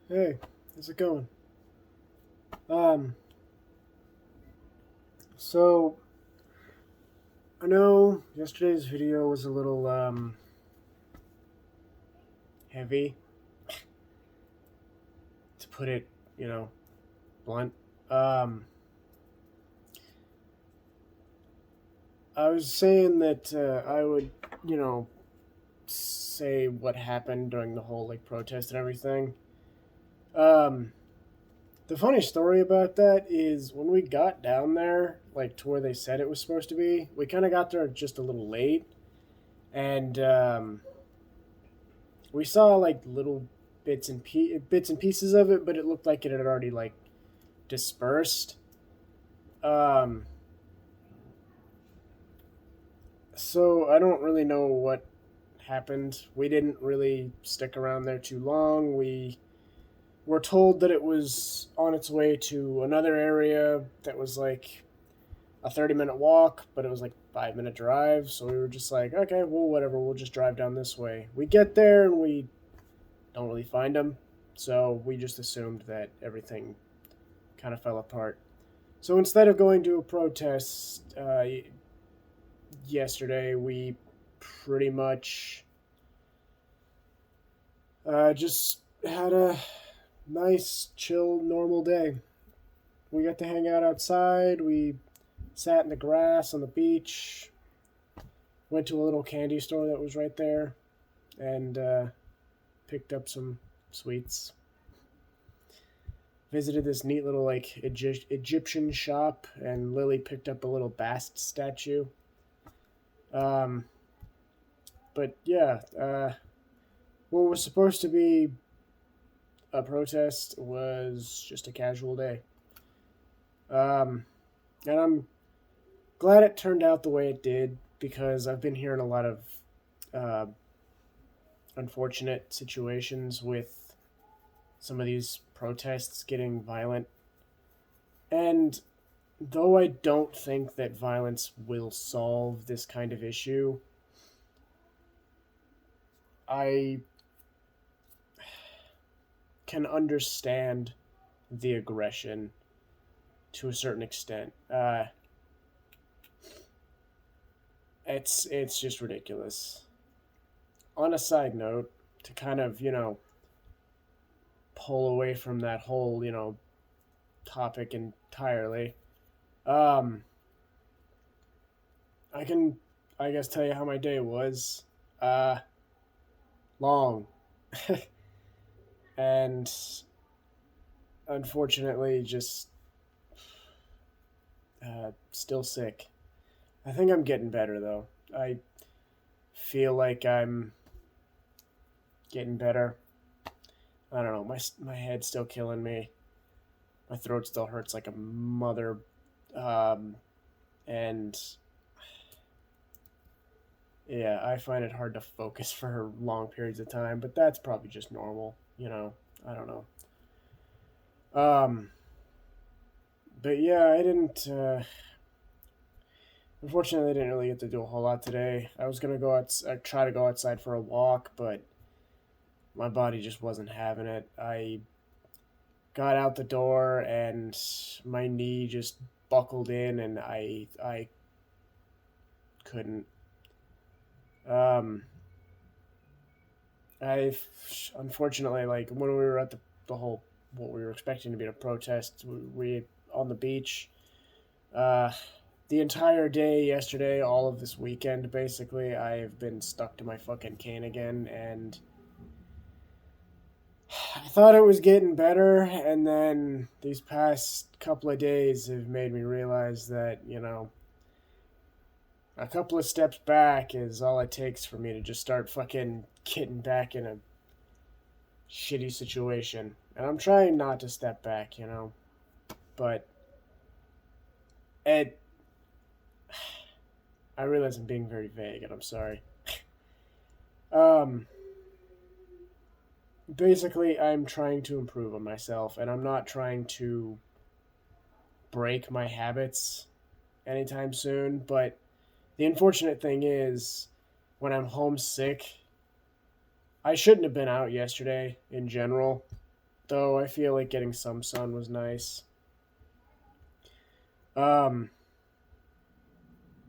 Hey, how's it going? Um, so I know yesterday's video was a little heavy, to put it, you know, blunt. Um, I was saying that I would, you know, say what happened during the whole like protest and everything. Um, the funny story about that is when we got down there, like to where they said it was supposed to be, we kind of got there just a little late, and we saw like little bits and pieces of it, but it looked like it had already like dispersed. Um, so I don't really know what happened. We didn't really stick around there too long. We were told that it was on its way to another area that was like a 30-minute walk, but it was like 5-minute drive. So we were just like, okay, well, whatever. We'll just drive down this way. We get there and we don't really find them. So we just assumed that everything kind of fell apart. So instead of going to a protest yesterday, we pretty much just had a nice, chill, normal day. We got to hang out outside. We sat in the grass on the beach. Went to a little candy store that was right there and picked up some sweets. Visited this neat little like Egyptian shop, and Lily picked up a little Bast statue. Um, but yeah, what was supposed to be a protest was just a casual day. Um, and I'm glad it turned out the way it did because I've been hearing a lot of uh, unfortunate situations with some of these protests getting violent. And though I don't think that violence will solve this kind of issue, I can understand the aggression to a certain extent. It's just ridiculous. On a side note, to kind of pull away from that whole topic entirely, um, I can I guess tell you how my day was. Uh, Long, and unfortunately, just still sick. I think I'm getting better though. I feel like I'm getting better. I don't know. My head's still killing me. My throat still hurts like a mother, um, and yeah, I find it hard to focus for long periods of time. But that's probably just normal. I don't know. Um, but yeah, I didn't. Unfortunately, I didn't really get to do a whole lot today. I was gonna go out, try to go outside for a walk, but my body just wasn't having it. I got out the door and my knee just buckled in, and I couldn't. Um, I unfortunately, like when we were at the whole what we were expecting to be a protest, we on the beach. Uh, the entire day yesterday, all of this weekend, basically, I have been stuck to my fucking cane again, and I thought it was getting better, and then these past couple of days have made me realize that, a couple of steps back is all it takes for me to just start fucking getting back in a shitty situation. And I'm trying not to step back, but it, I realize I'm being very vague, and I'm sorry. Um, Basically, I'm trying to improve on myself, and I'm not trying to break my habits anytime soon, but the unfortunate thing is, when I'm homesick, I shouldn't have been out yesterday in general. though. I feel like getting some sun was nice. Um,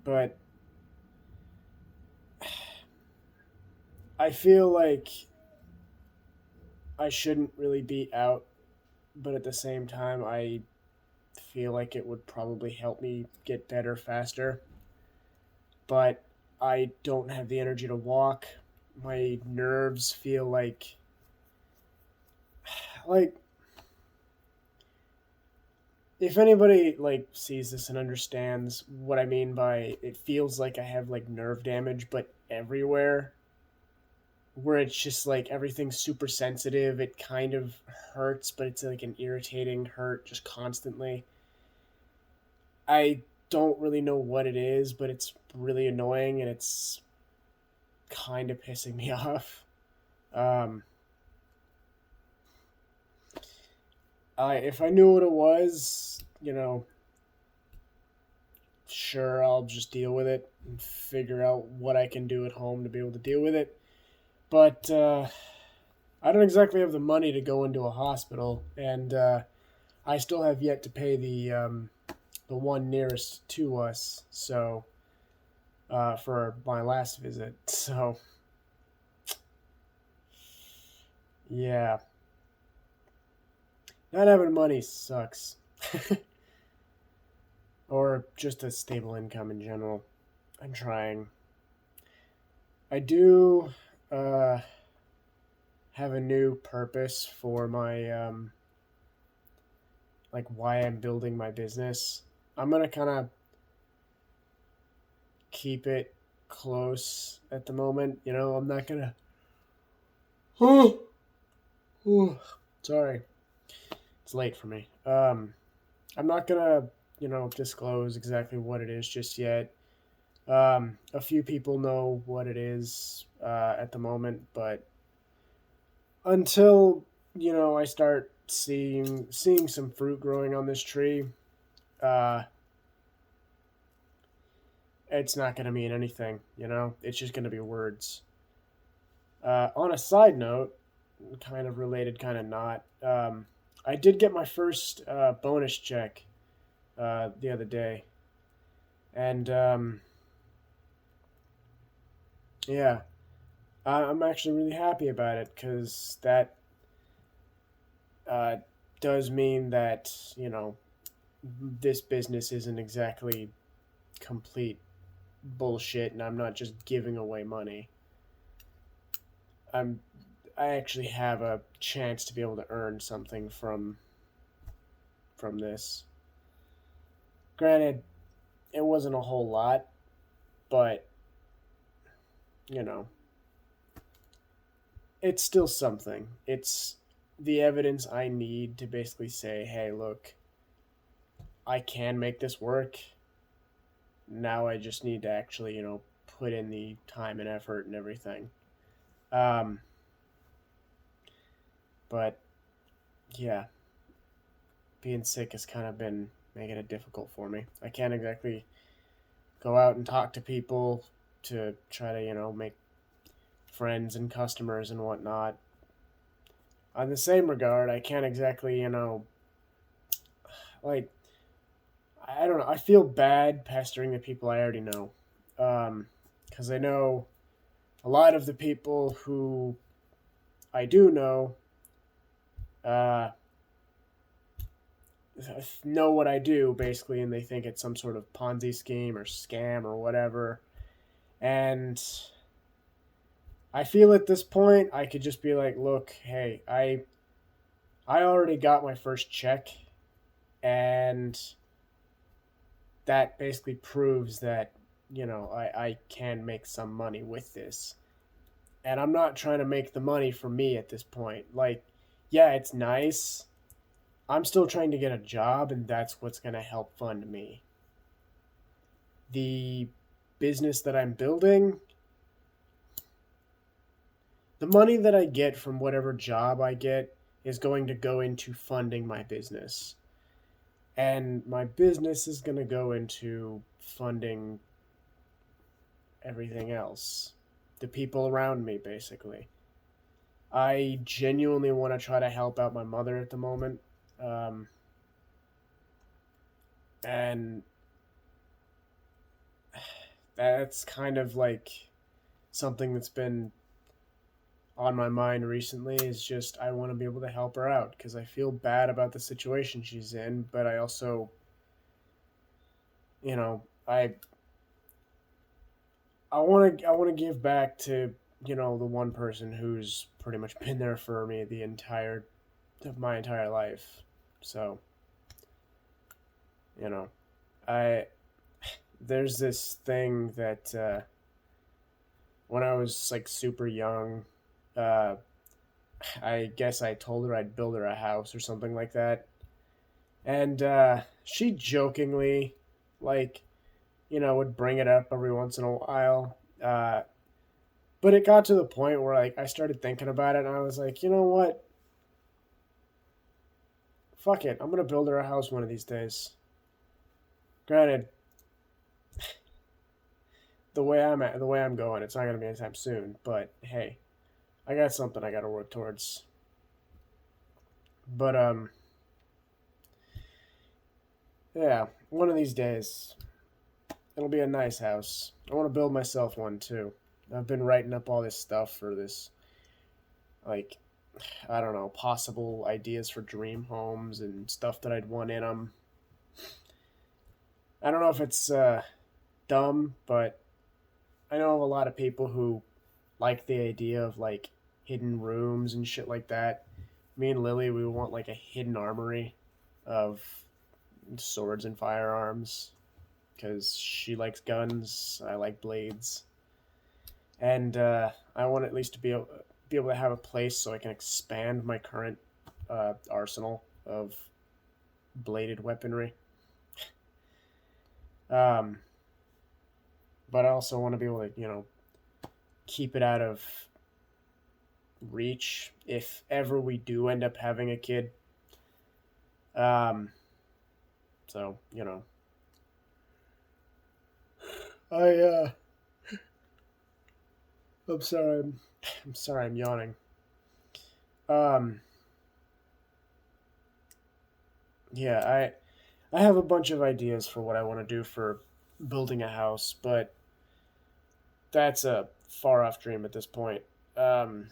but I feel like I shouldn't really be out, but at the same time, I feel like it would probably help me get better faster. But I don't have the energy to walk. My nerves feel like if anybody like sees this and understands what I mean by it feels like I have like nerve damage but everywhere, where it's just like everything's super sensitive. It kind of hurts, but it's like an irritating hurt just constantly. I don't really know what it is, but it's really annoying and it's kind of pissing me off. Um, if I knew what it was, sure, I'll just deal with it and figure out what I can do at home to be able to deal with it. But I don't exactly have the money to go into a hospital, and I still have yet to pay the one nearest to us. So for my last visit, so yeah, not having money sucks, or just a stable income in general. I'm trying. I do have a new purpose for my like why I'm building my business. I'm gonna kind of keep it close at the moment. I'm not gonna. Sorry, it's late for me. I'm not gonna disclose exactly what it is just yet. A few people know what it is at the moment, but until I start seeing some fruit growing on this tree, uh, it's not going to mean anything. It's just going to be words. On a side note, kind of related, kind of not. I did get my first bonus check the other day, and yeah, I'm actually really happy about it because that uh, does mean that this business isn't exactly complete bullshit, and I'm not just giving away money. I'm I actually have a chance to be able to earn something from this. Granted, it wasn't a whole lot, but you know, it's still something. It's the evidence I need to basically say, "Hey, look, I can make this work." Now I just need to actually, put in the time and effort and everything. Um, but yeah, being sick has kind of been making it difficult for me. I can't exactly go out and talk to people to try to, make friends and customers and whatnot. On the same regard, I can't exactly, like, I don't know. I feel bad pestering the people I already know. Because I know a lot of the people who I do uh, know what I do, basically, and they think it's some sort of Ponzi scheme or scam or whatever. And I feel at this point I could just be like, look, hey, I already got my first check, and that basically proves that I can make some money with this. And I'm not trying to make the money for me at this point. Like, yeah, it's nice. I'm still trying to get a job, and that's what's going to help fund me. The business that I'm building, the money that I get from whatever job I get is going to go into funding my business. And my business is going to go into funding everything else. The people around me, basically. I genuinely want to try to help out my mother at the moment. Um, and that's kind of like something that's been on my mind recently is just I want to be able to help her out because I feel bad about the situation she's in, but I also, you know, I want to give back to, the one person who's pretty much been there for me the entire of my entire life. So, you know, I there's this thing that when I was like super young, uh, I guess I told her I'd build her a house or something like that, and she jokingly, like, would bring it up every once in a while. But it got to the point where like I started thinking about it, and I was like, you know what? Fuck it, I'm gonna build her a house one of these days. Granted, the way I'm going, it's not gonna be anytime soon. But hey, I got something I gotta work towards. But yeah, one of these days, it'll be a nice house. I want to build myself one too. I've been writing up all this stuff for this, like, I don't know, possible ideas for dream homes and stuff that I'd want in them. I don't know if it's dumb, but I know of a lot of people who like the idea of like hidden rooms and shit like that. Me and Lily, we want like a hidden armory of swords and firearms because she likes guns, I like blades, and I want at least to be able to have a place so I can expand my current arsenal of bladed weaponry. Um, but I also want to be able to, keep it out of reach if ever we do end up having a kid. Um, so I I'm sorry, I'm sorry, I'm yawning. Um, yeah, I have a bunch of ideas for what I want to do for building a house, but that's a far off dream at this point. Um,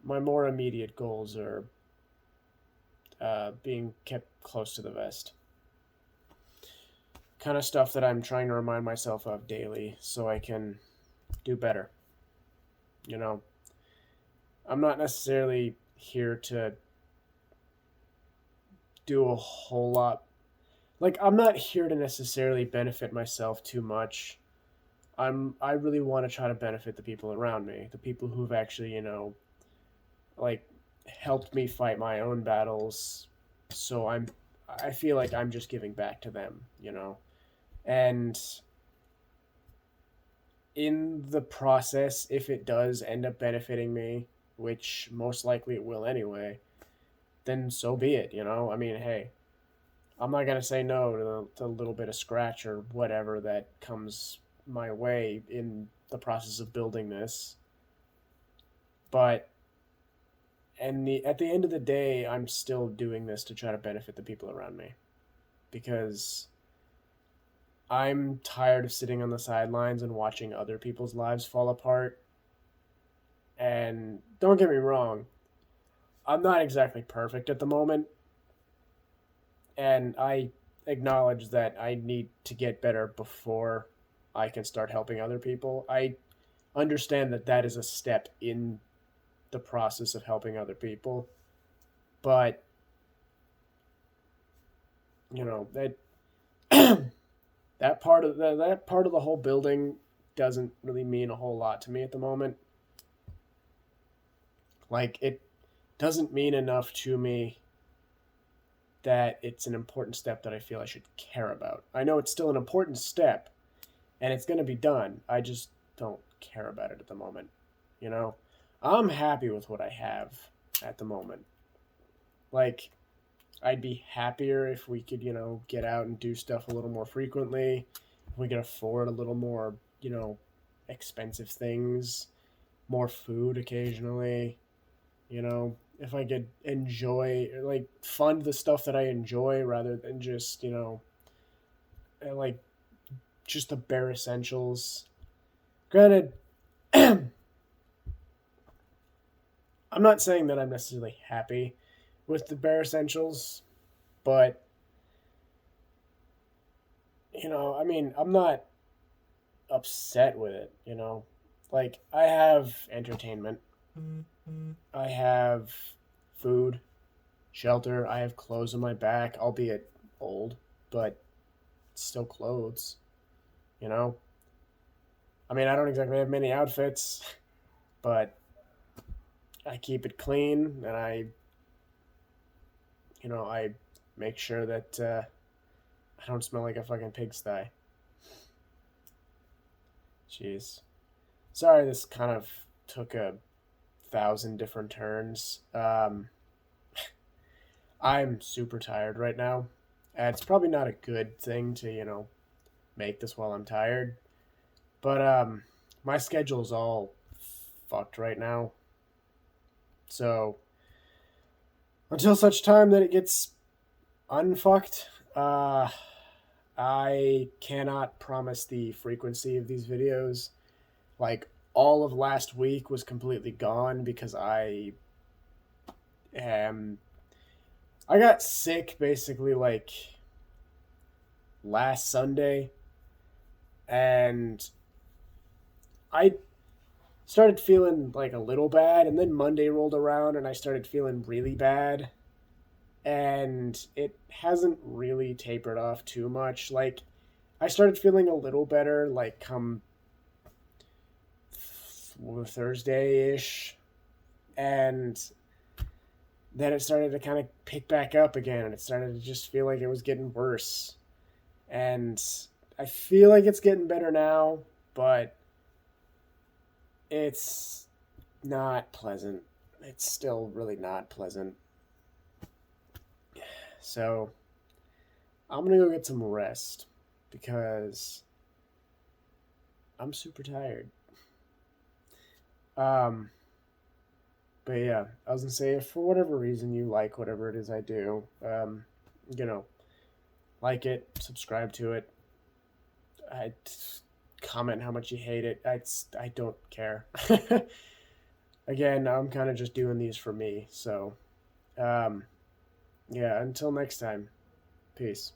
my more immediate goals are being kept close to the vest. Kind of stuff that I'm trying to remind myself of daily so I can do better. You know, I'm not necessarily here to do a whole lot. Like, I'm not here to necessarily benefit myself too much. I really want to try to benefit the people around me, the people who've actually, like helped me fight my own battles. So I feel like I'm just giving back to them. And in the process, if it does end up benefiting me, which most likely it will anyway, then so be it. I mean, hey, I'm not gonna say no to a little bit of scratch or whatever that comes my way in the process of building this. But at the end of the day, I'm still doing this to try to benefit the people around me because I'm tired of sitting on the sidelines and watching other people's lives fall apart. And don't get me wrong, I'm not exactly perfect at the moment, and I acknowledge that I need to get better before I can start helping other people. I understand that that is a step in the process of helping other people, but that that part of the whole building doesn't really mean a whole lot to me at the moment. Like, it doesn't mean enough to me that it's an important step that I feel I should care about. I know it's still an important step and it's going to be done. I just don't care about it at the moment. You know, I'm happy with what I have at the moment. Like, I'd be happier if we could, get out and do stuff a little more frequently. If we could afford a little more, expensive things, more food occasionally. if I could enjoy, like, fund the stuff that I enjoy rather than just, like, just the bare essentials. Granted, I'm not saying that I'm necessarily happy with the bare essentials, but, I mean, I'm not upset with it, Like, I have entertainment, I have food, shelter, I have clothes on my back, albeit old, but it's still clothes, you know? I mean, I don't exactly have many outfits, but I keep it clean and I make sure that I don't smell like a fucking pigsty. Jeez. Sorry, this kind of took 1,000 different turns. I'm super tired right now. It's probably not a good thing to, make this while I'm tired. But my schedule's all fucked right now. So until such time that it gets unfucked, I cannot promise the frequency of these videos. Like, all of last week was completely gone because am I got sick basically like last Sunday, and I started feeling like a little bad, and then Monday rolled around and I started feeling really bad, and it hasn't really tapered off too much. Like, I started feeling a little better like come Thursday-ish, and then it started to kind of pick back up again, and it started to just feel like it was getting worse. And I feel like it's getting better now, but it's not pleasant. It's still really not pleasant. So I'm gonna go get some rest because I'm super tired. Um, but yeah, I was gonna say, if for whatever reason you like whatever it is I do, you know, like it, subscribe to it. I comment how much you hate it. I don't care. Again, I'm kind of just doing these for me. So, yeah. Until next time, peace.